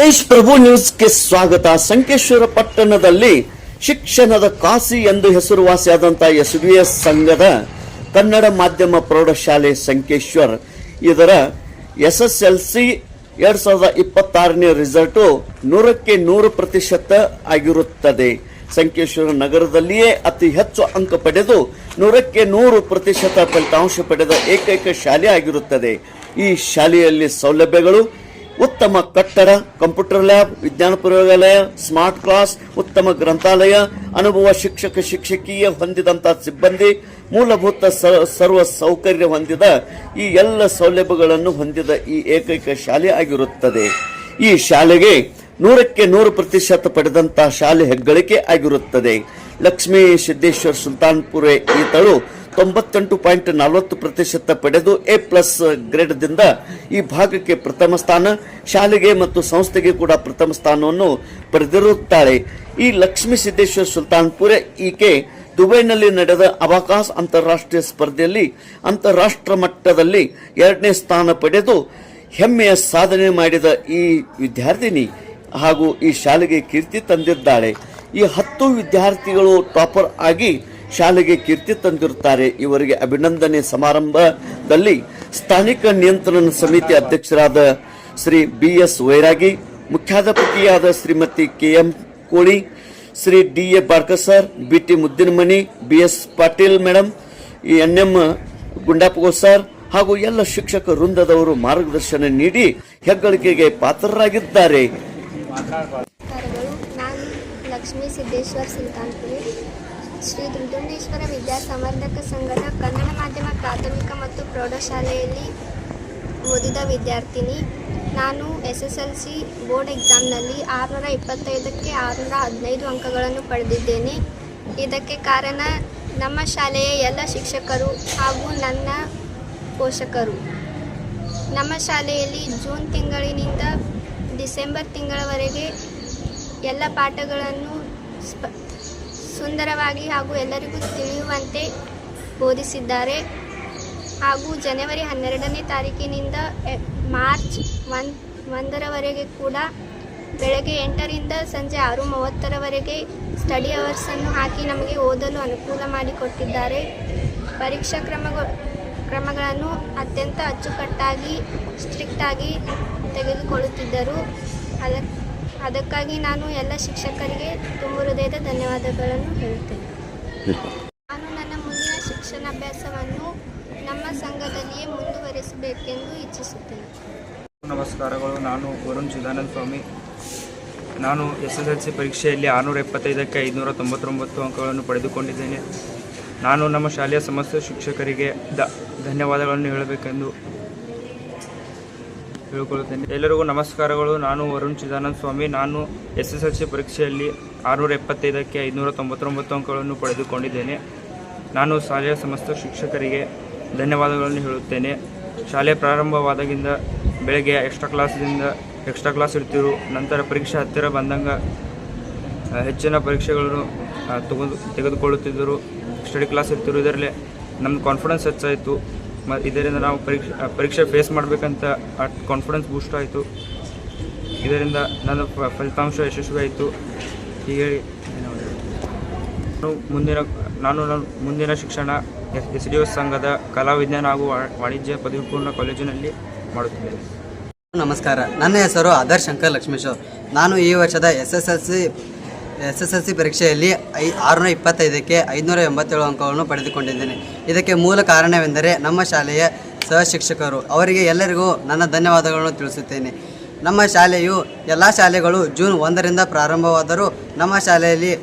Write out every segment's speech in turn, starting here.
ಗಣೇಶ್ ಪ್ರಭು ನ್ಯೂಸ್ಗೆ ಸ್ವಾಗತ. ಸಂಕೇಶ್ವರ ಪಟ್ಟಣದಲ್ಲಿ ಶಿಕ್ಷಣದ ಕಾಶಿ ಎಂದು ಹೆಸರುವಾಸಿಯಾದಂತಹ ಎಸ್ಬಿಎಸ್ ಸಂಘದ ಕನ್ನಡ ಮಾಧ್ಯಮ ಪ್ರೌಢಶಾಲೆ ಸಂಕೇಶ್ವರ್ ಇದರ ಎಸ್ಎಸ್ಎಲ್ಸಿ 2026ನೇ ರಿಸಲ್ಟ್ 100% ಆಗಿರುತ್ತದೆ. ಸಂಕೇಶ್ವರ ನಗರದಲ್ಲಿಯೇ ಅತಿ ಹೆಚ್ಚು ಅಂಕ ಪಡೆದು 100% ಫಲಿತಾಂಶ ಪಡೆದ ಏಕೈಕ ಶಾಲೆ ಆಗಿರುತ್ತದೆ. ಈ ಶಾಲೆಯಲ್ಲಿ ಸೌಲಭ್ಯಗಳು ಉತ್ತಮ ಕಟ್ಟಡ, ಕಂಪ್ಯೂಟರ್ ಲ್ಯಾಬ್, ವಿಜ್ಞಾನ ಪ್ರಯೋಗಾಲಯ, ಸ್ಮಾರ್ಟ್ ಕ್ಲಾಸ್, ಉತ್ತಮ ಗ್ರಂಥಾಲಯ, ಅನುಭವ ಶಿಕ್ಷಕ ಶಿಕ್ಷಕೀಯ ಹೊಂದಿದಂತಹ ಸಿಬ್ಬಂದಿ, ಮೂಲಭೂತ ಸರ್ವ ಸೌಕರ್ಯ ಹೊಂದಿದ ಈ ಎಲ್ಲ ಸೌಲಭ್ಯಗಳನ್ನು ಹೊಂದಿದ ಈ ಏಕೈಕ ಶಾಲೆ ಆಗಿರುತ್ತದೆ. ಈ ಶಾಲೆಗೆ 100% ಪಡೆದಂತಹ ಶಾಲೆ ಹೆಗ್ಗಳಿಕೆ ಆಗಿರುತ್ತದೆ. ಲಕ್ಷ್ಮೀ ಸಿದ್ದೇಶ್ವರ ಸುಲ್ತಾನ್ಪುರ ಈತಳು 98.40% ಪಡೆದು A+ ಗ್ರೇಡ್ದಿಂದ ಈ ಭಾಗಕ್ಕೆ ಪ್ರಥಮ ಸ್ಥಾನ, ಶಾಲೆಗೆ ಮತ್ತು ಸಂಸ್ಥೆಗೆ ಕೂಡ ಪ್ರಥಮ ಸ್ಥಾನವನ್ನು ಪಡೆದಿರುತ್ತಾಳೆ. ಈ ಲಕ್ಷ್ಮೀ ಸಿದ್ದೇಶ್ವರ ಸುಲ್ತಾನ್ಪುರ ಈಕೆ ದುಬೈನಲ್ಲಿ ನಡೆದ ಅಬಾಕಾಸ್ ಅಂತಾರಾಷ್ಟ್ರೀಯ ಸ್ಪರ್ಧೆಯಲ್ಲಿ ಅಂತಾರಾಷ್ಟ್ರ ಮಟ್ಟದಲ್ಲಿ 2ನೇ ಸ್ಥಾನ ಪಡೆದು ಹೆಮ್ಮೆಯ ಸಾಧನೆ ಮಾಡಿದ ಈ ವಿದ್ಯಾರ್ಥಿನಿ ಹಾಗೂ ಈ ಶಾಲೆಗೆ ಕೀರ್ತಿ ತಂದಿದ್ದಾಳೆ. ಈ 10 ವಿದ್ಯಾರ್ಥಿಗಳು ಟಾಪರ್ ಆಗಿ ಶಾಲೆಗೆ ಕೀರ್ತಿ ತಂದಿರುತ್ತಾರೆ. ಇವರಿಗೆ ಅಭಿನಂದನೆ ಸಮಾರಂಭದಲ್ಲಿ ಸ್ಥಾನಿಕ ನಿಯಂತ್ರಣ ಸಮಿತಿ ಅಧ್ಯಕ್ಷರಾದ Shri BS ವೈರಾಗಿ, ಮುಖ್ಯಾಧ್ಯಾಪಕಿಯಾದ Shrimati KM Koli, Shri DA Barkar sir, BT Muddinamani, BS Patil madam, NM ಗುಂಡಾಪಗೋ ಸರ್ ಹಾಗೂ ಎಲ್ಲ ಶಿಕ್ಷಕ ವೃಂದದವರು ಮಾರ್ಗದರ್ಶನ ನೀಡಿ ಹೆಗ್ಗಳಿಕೆಗೆ ಪಾತ್ರರಾಗಿದ್ದಾರೆ. ನಾನು ಲಕ್ಷ್ಮೀ ಸಿದ್ದೇಶ್ವರ ಸುಲ್ತಾನ್ಪುರಿ, ಶ್ರೀ ದುಂಡುಂಡೇಶ್ವರ ವಿದ್ಯಾ ಸಂವರ್ಧಕ ಸಂಘದ ಕನ್ನಡ ಮಾಧ್ಯಮ ಪ್ರಾಥಮಿಕ ಮತ್ತು ಪ್ರೌಢಶಾಲೆಯಲ್ಲಿ ಓದಿದ ವಿದ್ಯಾರ್ಥಿನಿ. ನಾನು SSLC ಬೋರ್ಡ್ ಎಕ್ಸಾಮ್ನಲ್ಲಿ 625ಕ್ಕೆ 615 ಅಂಕಗಳನ್ನು ಪಡೆದಿದ್ದೇನೆ. ಇದಕ್ಕೆ ಕಾರಣ ನಮ್ಮ ಶಾಲೆಯ ಎಲ್ಲ ಶಿಕ್ಷಕರು ಹಾಗೂ ನನ್ನ ಪೋಷಕರು. ನಮ್ಮ ಶಾಲೆಯಲ್ಲಿ ಜೂನ್ ತಿಂಗಳಿನಿಂದ ಡಿಸೆಂಬರ್ ತಿಂಗಳವರೆಗೆ ಎಲ್ಲ ಪಾಠಗಳನ್ನು ಸುಂದರವಾಗಿ ಹಾಗೂ ಎಲ್ಲರಿಗೂ ತಿಳಿಯುವಂತೆ ಬೋಧಿಸಿದ್ದಾರೆ. ಹಾಗೂ ಜನವರಿ 12ನೇ ತಾರೀಕಿನಿಂದ ಮಾರ್ಚ್ 1ರವರೆಗೆ ಕೂಡ ಬೆಳಗ್ಗೆ 8ರಿಂದ ಸಂಜೆ 6:30ರವರೆಗೆ ಸ್ಟಡಿ ಅವರ್ಸನ್ನು ಹಾಕಿ ನಮಗೆ ಓದಲು ಅನುಕೂಲ ಮಾಡಿಕೊಟ್ಟಿದ್ದಾರೆ. ಪರೀಕ್ಷಾ ಕ್ರಮಗಳನ್ನು ಅತ್ಯಂತ ಅಚ್ಚುಕಟ್ಟಾಗಿ ಸ್ಟ್ರಿಕ್ಟಾಗಿ ತೆಗೆದುಕೊಳ್ಳುತ್ತಿದ್ದರು. ಅದಕ್ಕಾಗಿ ನಾನು ಎಲ್ಲ ಶಿಕ್ಷಕರಿಗೆ ತುಂಬ ಹೃದಯದ ಧನ್ಯವಾದಗಳನ್ನು ಹೇಳುತ್ತೇನೆ. ನಾನು ನನ್ನ ಮುಂದಿನ ಶಿಕ್ಷಣಾಭ್ಯಾಸವನ್ನು ನಮ್ಮ ಸಂಘದಲ್ಲಿಯೇ ಮುಂದುವರಿಸಬೇಕೆಂದು ಇಚ್ಛಿಸುತ್ತೇನೆ. ನಮಸ್ಕಾರಗಳು. ನಾನು ವರುಣ್ ಚಿದಾನಂದ ಸ್ವಾಮಿ. ನಾನು SSLC ಪರೀಕ್ಷೆಯಲ್ಲಿ 675ಕ್ಕೆ 599 ಅಂಕಗಳನ್ನು ಪಡೆದುಕೊಂಡಿದ್ದೇನೆ. ನಾನು ನಮ್ಮ ಶಾಲೆಯ ಸಮಸ್ತ ಶಿಕ್ಷಕರಿಗೆ ಧನ್ಯವಾದಗಳನ್ನು ಹೇಳಬೇಕೆಂದು ಹೇಳಿಕೊಳ್ಳುತ್ತೇನೆ. ಎಲ್ಲರಿಗೂ ನಮಸ್ಕಾರಗಳು. ನಾನು ವರುಣ್ ಚಿದಾನಂದ ಸ್ವಾಮಿ. ನಾನು SSLC ಪರೀಕ್ಷೆಯಲ್ಲಿ 675ಕ್ಕೆ 599 ಅಂಕಗಳನ್ನು ಪಡೆದುಕೊಂಡಿದ್ದೇನೆ. ನಾನು ಶಾಲೆಯ ಸಮಸ್ತ ಶಿಕ್ಷಕರಿಗೆ ಧನ್ಯವಾದಗಳನ್ನು ಹೇಳುತ್ತೇನೆ. ಶಾಲೆ ಪ್ರಾರಂಭವಾದಾಗಿಂದ ಬೆಳಗ್ಗೆ ಎಕ್ಸ್ಟ್ರಾ ಕ್ಲಾಸ್ ಇರ್ತಿರು. ನಂತರ ಪರೀಕ್ಷೆ ಹತ್ತಿರ ಬಂದಂಗೆ ಹೆಚ್ಚಿನ ಪರೀಕ್ಷೆಗಳನ್ನು ತೆಗೆದುಕೊಳ್ಳುತ್ತಿದ್ದರು. Study class ಇರ್ತಿರು. ಇದರಲ್ಲಿ ನಮ್ಮ ಕಾನ್ಫಿಡೆನ್ಸ್ ಹೆಚ್ಚಾಯಿತು. ಇದರಿಂದ ನಾವು ಪರೀಕ್ಷೆ ಫೇಸ್ ಮಾಡಬೇಕಂತ ಕಾನ್ಫಿಡೆನ್ಸ್ ಬೂಸ್ಟ್ ಆಯಿತು. ಇದರಿಂದ ನನ್ನ ಫಲಿತಾಂಶ ಯಶಸ್ವಿ ಆಯಿತು. ಹೀಗೆ ನಾನು ಮುಂದಿನ ಶಿಕ್ಷಣ SDOS ಸಂಘದ ಕಲಾ ವಿಜ್ಞಾನ ಹಾಗೂ ವಾಣಿಜ್ಯ ಪದವಿಪೂರ್ಣ ಕಾಲೇಜಿನಲ್ಲಿ ಮಾಡುತ್ತಿದ್ದೇನೆ. ನಮಸ್ಕಾರ. ನನ್ನ ಹೆಸರು ಆದರ್ಶ್ ಶಂಕರ್ ಲಕ್ಷ್ಮೇಶ್ವರ್. ನಾನು ಈ ವರ್ಷದ SSLC ಪರೀಕ್ಷೆಯಲ್ಲಿ 625ಕ್ಕೆ 587 ಅಂಕಗಳನ್ನು ಪಡೆದುಕೊಂಡಿದ್ದೇನೆ. ಇದಕ್ಕೆ ಮೂಲ ಕಾರಣವೆಂದರೆ ನಮ್ಮ ಶಾಲೆಯ ಸಹ ಶಿಕ್ಷಕರು. ಅವರಿಗೆ ಎಲ್ಲರಿಗೂ ನನ್ನ ಧನ್ಯವಾದಗಳನ್ನು ತಿಳಿಸುತ್ತೇನೆ. ನಮ್ಮ ಶಾಲೆಯು ಎಲ್ಲ ಶಾಲೆಗಳು ಜೂನ್ 1ರಿಂದ ಪ್ರಾರಂಭವಾದರೂ ನಮ್ಮ ಶಾಲೆಯಲ್ಲಿ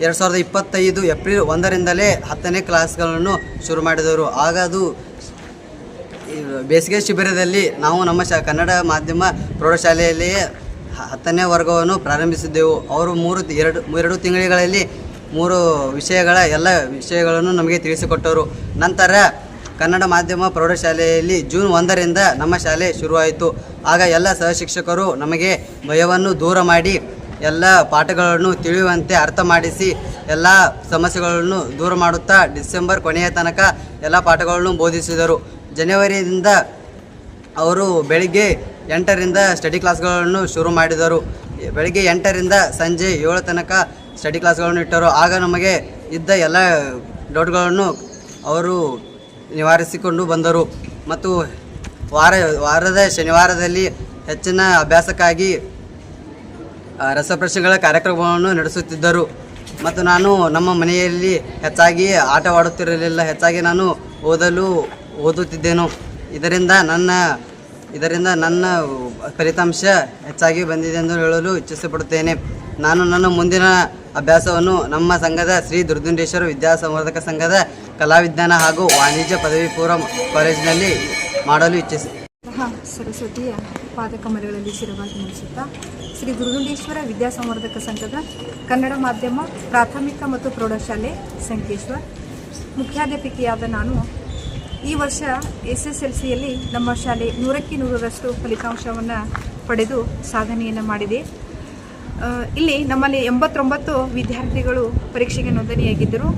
2025 ಏಪ್ರಿಲ್ 1ರಿಂದಲೇ 10ನೇ ಕ್ಲಾಸ್ಗಳನ್ನು ಶುರು ಮಾಡಿದರು. ಆಗ ಅದು ಬೇಸಿಗೆ ಶಿಬಿರದಲ್ಲಿ ನಾವು ನಮ್ಮ ಕನ್ನಡ ಮಾಧ್ಯಮ ಪ್ರೌಢಶಾಲೆಯಲ್ಲಿಯೇ 10ನೇ ವರ್ಗವನ್ನು ಪ್ರಾರಂಭಿಸಿದ್ದೆವು. ಅವರು 2 ತಿಂಗಳಲ್ಲಿ 3 ಎಲ್ಲ ವಿಷಯಗಳನ್ನು ನಮಗೆ ತಿಳಿಸಿಕೊಟ್ಟರು. ನಂತರ ಕನ್ನಡ ಮಾಧ್ಯಮ ಪ್ರೌಢಶಾಲೆಯಲ್ಲಿ ಜೂನ್ 1ರಿಂದ ನಮ್ಮ ಶಾಲೆ ಶುರುವಾಯಿತು. ಆಗ ಎಲ್ಲ ಸಹ ಶಿಕ್ಷಕರು ನಮಗೆ ಭಯವನ್ನು ದೂರ ಮಾಡಿ ಎಲ್ಲ ಪಾಠಗಳನ್ನು ತಿಳಿಯುವಂತೆ ಅರ್ಥ ಮಾಡಿಸಿ ಎಲ್ಲ ಸಮಸ್ಯೆಗಳನ್ನು ದೂರ ಮಾಡುತ್ತಾ ಡಿಸೆಂಬರ್ ಕೊನೆಯ ತನಕ ಎಲ್ಲ ಪಾಠಗಳನ್ನು ಬೋಧಿಸಿದರು. ಜನವರಿಯಿಂದ ಅವರು ಬೆಳಿಗ್ಗೆ 8ರಿಂದ ಸ್ಟಡಿ ಕ್ಲಾಸ್ಗಳನ್ನು ಶುರು ಮಾಡಿದರು. ಬೆಳಗ್ಗೆ 8ರಿಂದ ಸಂಜೆ 7 ತನಕ ಸ್ಟಡಿ ಕ್ಲಾಸ್ಗಳನ್ನು ಇಟ್ಟರು. ಆಗ ನಮಗೆ ಇದ್ದ ಎಲ್ಲ ಡೌಟ್ಗಳನ್ನು ಅವರು ನಿವಾರಿಸಿಕೊಂಡು ಬಂದರು. ಮತ್ತು ವಾರದ ಶನಿವಾರದಲ್ಲಿ ಹೆಚ್ಚಿನ ಅಭ್ಯಾಸಕ್ಕಾಗಿ ರಸಪ್ರಶ್ನೆಗಳ ಕಾರ್ಯಕ್ರಮವನ್ನು ನಡೆಸುತ್ತಿದ್ದರು. ಮತ್ತು ನಾನು ನಮ್ಮ ಮನೆಯಲ್ಲಿ ಹೆಚ್ಚಾಗಿ ಆಟವಾಡುತ್ತಿರಲಿಲ್ಲ. ಹೆಚ್ಚಾಗಿ ನಾನು ಓದುತ್ತಿದ್ದೆನು. ಇದರಿಂದ ನನ್ನ ಫಲಿತಾಂಶ ಹೆಚ್ಚಾಗಿ ಬಂದಿದೆ ಎಂದು ಹೇಳಲು ಇಚ್ಛಿಸಪಡುತ್ತೇನೆ. ನಾನು ನನ್ನ ಮುಂದಿನ ಅಭ್ಯಾಸವನ್ನು ನಮ್ಮ ಸಂಘದ ಶ್ರೀ ದುರ್ದುಂಡೇಶ್ವರ ವಿದ್ಯಾಸಂವರ್ಧಕ ಸಂಘದ ಕಲಾವಿಜ್ಞಾನ ಹಾಗೂ ವಾಣಿಜ್ಯ ಪದವಿ ಪೂರ್ವ ಕಾಲೇಜಿನಲ್ಲಿ ಮಾಡಲು ಇಚ್ಛಿಸಿ ಸರಸ್ವತಿಯ ಪಾದಕಮಲಗಳಲ್ಲಿ ಶಿರವಾಗಿ ನಡೆಸುತ್ತಾ ಶ್ರೀ ದುರ್ದುಂಡೇಶ್ವರ ವಿದ್ಯಾಸಂವರ್ಧಕ ಸಂಘದ ಕನ್ನಡ ಮಾಧ್ಯಮ ಪ್ರಾಥಮಿಕ ಮತ್ತು ಪ್ರೌಢಶಾಲೆ ಸಂಕೇಶ್ವರ್ ಮುಖ್ಯಾಧ್ಯಾಪಕಿಯಾದ ನಾನು ಈ ವರ್ಷ SSLCಯಲ್ಲಿ ನಮ್ಮ ಶಾಲೆ 100ಕ್ಕೆ 100ರಷ್ಟು ಫಲಿತಾಂಶವನ್ನು ಪಡೆದು ಸಾಧನೆಯನ್ನು ಮಾಡಿದೆ. ಇಲ್ಲಿ ನಮ್ಮಲ್ಲಿ 89 ವಿದ್ಯಾರ್ಥಿಗಳು ಪರೀಕ್ಷೆಗೆ ನೋಂದಣಿಯಾಗಿದ್ದರು.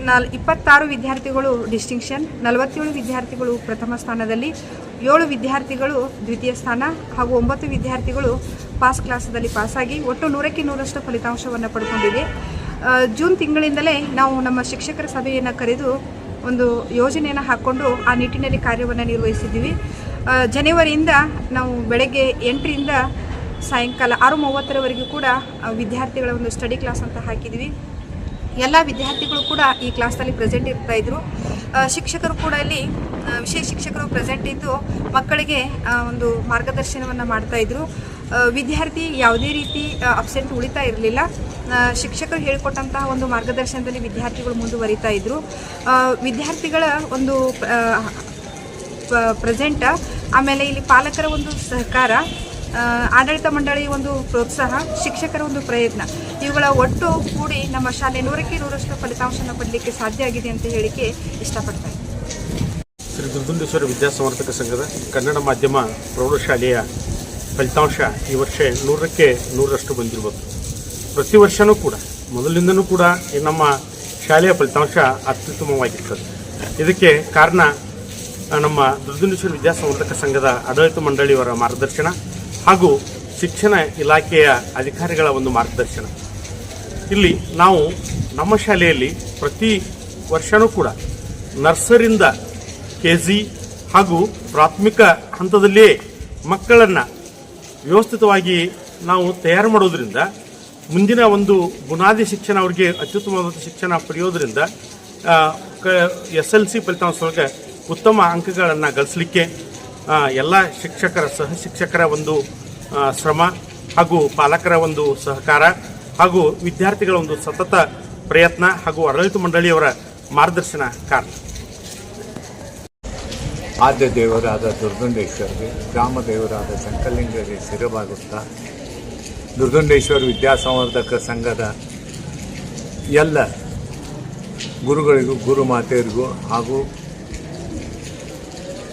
26 ವಿದ್ಯಾರ್ಥಿಗಳು ಡಿಸ್ಟಿಂಕ್ಷನ್, 47 ವಿದ್ಯಾರ್ಥಿಗಳು ಪ್ರಥಮ ಸ್ಥಾನದಲ್ಲಿ, 7 ವಿದ್ಯಾರ್ಥಿಗಳು ದ್ವಿತೀಯ ಸ್ಥಾನ ಹಾಗೂ 9 ವಿದ್ಯಾರ್ಥಿಗಳು ಪಾಸ್ ಕ್ಲಾಸದಲ್ಲಿ ಪಾಸಾಗಿ ಒಟ್ಟು 100ಕ್ಕೆ 100ರಷ್ಟು ಫಲಿತಾಂಶವನ್ನು ಪಡ್ಕೊಂಡಿದೆ. ಜೂನ್ ತಿಂಗಳಿಂದಲೇ ನಾವು ನಮ್ಮ ಶಿಕ್ಷಕರ ಸಭೆಯನ್ನು ಕರೆದು ಒಂದು ಯೋಜನೆಯನ್ನು ಹಾಕ್ಕೊಂಡು ಆ ನಿಟ್ಟಿನಲ್ಲಿ ಕಾರ್ಯವನ್ನು ನಿರ್ವಹಿಸಿದ್ದೀವಿ. ಜನವರಿಯಿಂದ ನಾವು ಬೆಳಗ್ಗೆ 8ರಿಂದ ಸಾಯಂಕಾಲ 6:30ರವರೆಗೂ ಕೂಡ ವಿದ್ಯಾರ್ಥಿಗಳ ಒಂದು ಸ್ಟಡಿ ಕ್ಲಾಸ್ ಅಂತ ಹಾಕಿದ್ವಿ. ಎಲ್ಲ ವಿದ್ಯಾರ್ಥಿಗಳು ಕೂಡ ಈ ಕ್ಲಾಸ್ನಲ್ಲಿ ಪ್ರೆಸೆಂಟ್ ಇರ್ತಾಯಿದ್ರು. ಶಿಕ್ಷಕರು ಕೂಡ ಇಲ್ಲಿ ವಿಷಯ ಶಿಕ್ಷಕರು ಪ್ರೆಸೆಂಟ್ ಇದ್ದು ಮಕ್ಕಳಿಗೆ ಒಂದು ಮಾರ್ಗದರ್ಶನವನ್ನು ಮಾಡ್ತಾಯಿದ್ರು. ವಿದ್ಯಾರ್ಥಿ ಯಾವುದೇ ರೀತಿ ಅಬ್ಸೆಂಟ್ ಉಳಿತಾ ಇರಲಿಲ್ಲ. ಶಿಕ್ಷಕರು ಹೇಳಿಕೊಟ್ಟಂತಹ ಒಂದು ಮಾರ್ಗದರ್ಶನದಲ್ಲಿ ವಿದ್ಯಾರ್ಥಿಗಳು ಮುಂದುವರಿತಾ ಇದ್ದರು. ವಿದ್ಯಾರ್ಥಿಗಳ ಒಂದು ಪ್ರೆಸೆಂಟ್, ಆಮೇಲೆ ಇಲ್ಲಿ ಪಾಲಕರ ಒಂದು ಸಹಕಾರ, ಆಡಳಿತ ಮಂಡಳಿಯ ಒಂದು ಪ್ರೋತ್ಸಾಹ, ಶಿಕ್ಷಕರ ಒಂದು ಪ್ರಯತ್ನ, ಇವುಗಳ ಒಟ್ಟು ಕೂಡಿ ನಮ್ಮ ಶಾಲೆ 100ಕ್ಕೆ 100ರಷ್ಟು ಫಲಿತಾಂಶನ ಪಡಲಿಕ್ಕೆ ಸಾಧ್ಯ ಆಗಿದೆ ಅಂತ ಹೇಳಿಕೆ ಇಷ್ಟಪಡ್ತಾರೆ. ಶ್ರೀ ದುರ್ದುಂಡೇಶ್ವರ ವಿದ್ಯಾಸಂವರ್ಧಕ ಸಂಘದ ಕನ್ನಡ ಮಾಧ್ಯಮ ಪ್ರೌಢಶಾಲೆಯ ಫಲಿತಾಂಶ ಈ ವರ್ಷ 100ಕ್ಕೆ 100ರಷ್ಟು ಬಂದಿರ್ಬೋದು. ಪ್ರತಿ ವರ್ಷವೂ ಕೂಡ ಮೊದಲಿಂದನೂ ಕೂಡ ನಮ್ಮ ಶಾಲೆಯ ಫಲಿತಾಂಶ ಅತ್ಯುತ್ತಮವಾಗಿರ್ತದೆ. ಇದಕ್ಕೆ ಕಾರಣ ನಮ್ಮ ದುರ್ದುಂಡೇಶ್ವರ ವಿದ್ಯಾಸಂವರ್ಧಕ ಸಂಘದ ಆಡಳಿತ ಮಂಡಳಿಯವರ ಮಾರ್ಗದರ್ಶನ ಹಾಗೂ ಶಿಕ್ಷಣ ಇಲಾಖೆಯ ಅಧಿಕಾರಿಗಳ ಒಂದು ಮಾರ್ಗದರ್ಶನ. ಇಲ್ಲಿ ನಾವು ನಮ್ಮ ಶಾಲೆಯಲ್ಲಿ ಪ್ರತಿ ವರ್ಷವೂ ಕೂಡ ನರ್ಸರಿಯಿಂದ KG ಹಾಗೂ ಪ್ರಾಥಮಿಕ ಹಂತದಲ್ಲಿಯೇ ಮಕ್ಕಳನ್ನು ವ್ಯವಸ್ಥಿತವಾಗಿ ನಾವು ತಯಾರು ಮಾಡೋದರಿಂದ ಮುಂದಿನ ಒಂದು ಬುನಾದಿ ಶಿಕ್ಷಣ ಅವರಿಗೆ ಅತ್ಯುತ್ತಮವಾದ ಶಿಕ್ಷಣ ಪಡೆಯೋದರಿಂದ SLC ಫಲಿತಾಂಶದೊಳಗೆ ಉತ್ತಮ ಅಂಕಗಳನ್ನು ಗಳಿಸಲಿಕ್ಕೆ ಎಲ್ಲ ಶಿಕ್ಷಕರ ಸಹ ಶಿಕ್ಷಕರ ಒಂದು ಶ್ರಮ ಹಾಗೂ ಪಾಲಕರ ಒಂದು ಸಹಕಾರ ಹಾಗೂ ವಿದ್ಯಾರ್ಥಿಗಳ ಒಂದು ಸತತ ಪ್ರಯತ್ನ ಹಾಗೂ ಆಡಳಿತ ಮಂಡಳಿಯವರ ಮಾರ್ಗದರ್ಶನ ಕಾರಣ. ಆದ್ಯ ದೇವರಾದ ದುರ್ದುಂಡೇಶ್ವರಿಗೆ, ಗ್ರಾಮ ದೇವರಾದ ಶಂಕರಲಿಂಗರಿಗೆ ಶಿರಬಾಗುತ್ತಾ ದುರ್ದುಂಡೇಶ್ವರ ವಿದ್ಯಾಸಂವರ್ಧಕ ಸಂಘದ ಎಲ್ಲ ಗುರುಗಳಿಗೂ, ಗುರು ಮಾತೆಯರಿಗೂ ಹಾಗೂ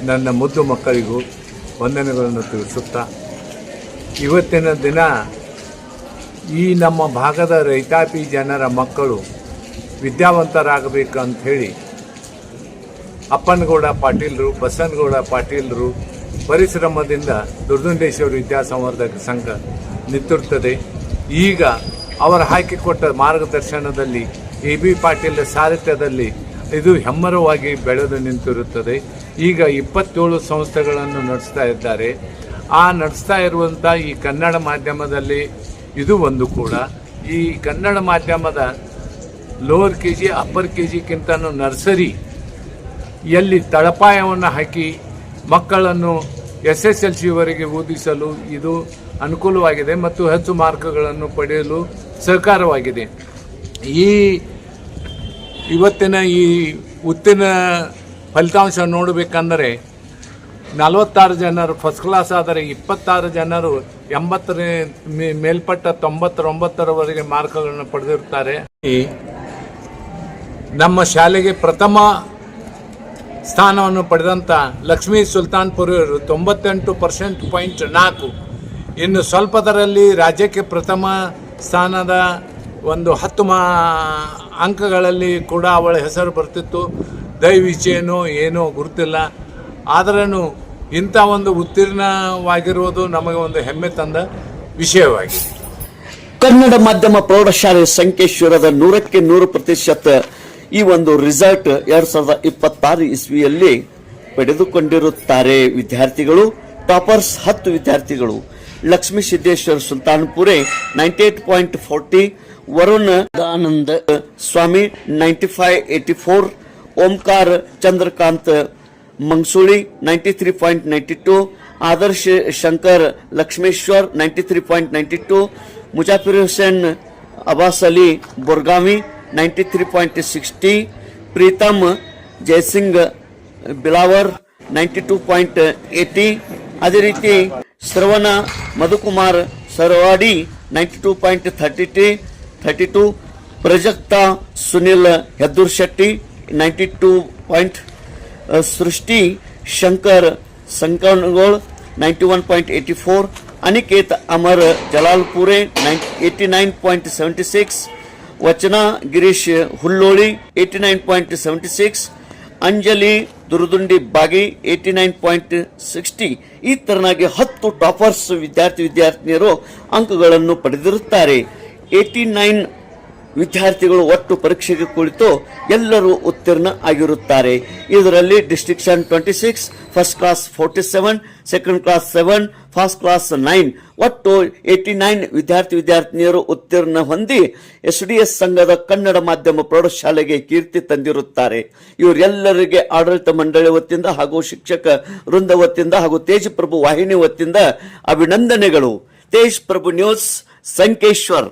ನನ್ನ ಮುದ್ದು ಮಕ್ಕಳಿಗೂ ವಂದನೆಗಳನ್ನು ತಿಳಿಸುತ್ತಾ, ಇವತ್ತಿನ ದಿನ ಈ ನಮ್ಮ ಭಾಗದ ರೈತಾಪಿ ಜನರ ಮಕ್ಕಳು ವಿದ್ಯಾವಂತರಾಗಬೇಕು ಅಂಥೇಳಿ ಅಪ್ಪನಗೌಡ ಪಾಟೀಲರು, ಬಸನಗೌಡ ಪಾಟೀಲರು ಪರಿಶ್ರಮದಿಂದ ದುರ್ದುಂಡೇಶ್ವರ ವಿದ್ಯಾಸಂವರ್ಧಕ ಸಂಘ ನಿಂತಿರುತ್ತದೆ. ಈಗ ಅವರು ಹಾಕಿಕೊಟ್ಟ ಮಾರ್ಗದರ್ಶನದಲ್ಲಿ AB ಪಾಟೀಲ್ ಸಾರಥ್ಯದಲ್ಲಿ ಇದು ಹೆಮ್ಮರವಾಗಿ ಬೆಳೆದು ನಿಂತಿರುತ್ತದೆ. ಈಗ 27 ಸಂಸ್ಥೆಗಳನ್ನು ನಡೆಸ್ತಾ ಇದ್ದಾರೆ. ನಡೆಸ್ತಾ ಇರುವಂಥ ಈ ಕನ್ನಡ ಮಾಧ್ಯಮದಲ್ಲಿ ಇದು ಒಂದು ಕೂಡ. ಈ ಕನ್ನಡ ಮಾಧ್ಯಮದ ಲೋವರ್ KG ಅಪ್ಪರ್ KGಗಿಂತನೂ ನರ್ಸರಿ ಎಲ್ಲಿ ತಳಪಾಯವನ್ನು ಹಾಕಿ ಮಕ್ಕಳನ್ನು SSLCವರೆಗೆ ಓದಿಸಲು ಇದು ಅನುಕೂಲವಾಗಿದೆ ಮತ್ತು ಹೆಚ್ಚು ಮಾರ್ಕ್ಗಳನ್ನು ಪಡೆಯಲು ಸಹಕಾರವಾಗಿದೆ. ಇವತ್ತಿನ ಈ ಉತ್ತಿನ ಫಲಿತಾಂಶ ನೋಡಬೇಕಂದರೆ 46 ಜನರು ಫಸ್ಟ್ ಕ್ಲಾಸ್ ಆದರೆ 26 ಜನರು 80 ಮೇಲ್ಪಟ್ಟ 99ರವರೆಗೆ ಮಾರ್ಕ್ಗಳನ್ನು ಪಡೆದಿರ್ತಾರೆ. ನಮ್ಮ ಶಾಲೆಗೆ ಪ್ರಥಮ ಸ್ಥಾನವನ್ನು ಪಡೆದಂಥ ಲಕ್ಷ್ಮೀ ಸುಲ್ತಾನ್ಪುರಿಯವರು 98.4%. ಇನ್ನು ಸ್ವಲ್ಪದರಲ್ಲಿ ರಾಜ್ಯಕ್ಕೆ ಪ್ರಥಮ ಸ್ಥಾನದ ಒಂದು 10 ಅಂಕಗಳಲ್ಲಿ ಕೂಡ ಅವಳ ಹೆಸರು ಬರ್ತಿತ್ತು. ದಯವಿಚ್ಛೆಯೇನೋ ಏನೋ ಗುರುತಿಲ್ಲ. ಆದ್ರೂ ಇಂಥ ಒಂದು ಉತ್ತೀರ್ಣವಾಗಿರುವುದು ನಮಗೆ ಒಂದು ಹೆಮ್ಮೆ ತಂದ ವಿಷಯವಾಗಿದೆ. ಕನ್ನಡ ಮಾಧ್ಯಮ ಪ್ರೌಢಶಾಲೆ ಸಂಕೇಶ್ವರದ 100% ಈ ಒಂದು ರಿಸಲ್ಟ್ 2026 ಇಸ್ವಿಯಲ್ಲಿ ಪಡೆದುಕೊಂಡಿರುತ್ತಾರೆ ವಿದ್ಯಾರ್ಥಿಗಳು. ಟಾಪರ್ಸ್ 10 ವಿದ್ಯಾರ್ಥಿಗಳು. ಲಕ್ಷ್ಮೀ ಸಿದ್ದೇಶ್ವರ ಸುಲ್ತಾನ್ಪುರೆ 98.40, ವರುಣ್ ಆನಂದ್ ಸ್ವಾಮಿ 95.84, ಓಂಕಾರ ಚಂದ್ರಕಾಂತ್ ಮಂಗಸೂಳಿ 93.92, ಆದರ್ಶ್ ಶಂಕರ್ ಲಕ್ಷ್ಮೇಶ್ವರ್ 93.92, ಮುಜಾಫಿರ್ ಹುಸೇನ್ ಅಬ್ಬಾಸ್ ಅಲಿ ಬೊರ್ಗಾವಿ 93.60, ಪ್ರೀತಮ್ ಜಯಸಿಂಗ್ ಬಿಲಾವರ್ 92.80, ಅದೇ ರೀತಿ ಶ್ರವಣ ಮಧುಕುಮಾರ್ ಸರವಾಡಿ 92.32, ಪ್ರಜಕ್ತಾ ಸುನಿಲ್ ಹೆದ್ದೂರ್ ಶೆಟ್ಟಿ 92. ಸೃಷ್ಟಿ ಶಂಕರ್ ಸಂಕನಗೋಳ್ 91.84, ಅನಿಕೇತ್ ಅಮರ್ ಜಲಾಲ್ಪುರೆ 89.76, ವಚನ ಗಿರೀಶ್ ಹುಲ್ಲೋಳಿ 89.76, ಅಂಜಲಿ ದುರ್ದುಂಡಿ ಬಾಗಿ 89.60. ಈ ತರನಾಗಿ 10 ಟಾಪರ್ಸ್ ವಿದ್ಯಾರ್ಥಿನಿಯರು ಅಂಕಗಳನ್ನು ಪಡೆದಿರುತ್ತಾರೆ. 89 ವಿದ್ಯಾರ್ಥಿಗಳು ಒಟ್ಟು ಪರೀಕ್ಷೆಗೆ ಕುಳಿತು ಎಲ್ಲರೂ ಉತ್ತೀರ್ಣ ಆಗಿರುತ್ತಾರೆ. ಇದರಲ್ಲಿ distinction 26, first class 47, second class 7, first class 9, ಒಟ್ಟು 89 ವಿದ್ಯಾರ್ಥಿನಿಯರು ಉತ್ತೀರ್ಣ ಹೊಂದಿ SDS ಸಂಘದ ಕನ್ನಡ ಮಾಧ್ಯಮ ಪ್ರೌಢಶಾಲೆಗೆ ಕೀರ್ತಿ ತಂದಿರುತ್ತಾರೆ. ಇವರೆಲ್ಲರಿಗೆ ಆಡಳಿತ ಮಂಡಳಿ ವತಿಯಿಂದ ಹಾಗೂ ಶಿಕ್ಷಕ ವೃಂದ ವತಿಯಿಂದ ಹಾಗೂ ತೇಜ್ ಪ್ರಭು ವಾಹಿನಿ ವತಿಯಿಂದ ಅಭಿನಂದನೆಗಳು. ತೇಜ್ ಪ್ರಭು ನ್ಯೂಸ್ ಸಂಕೇಶ್ವರ್.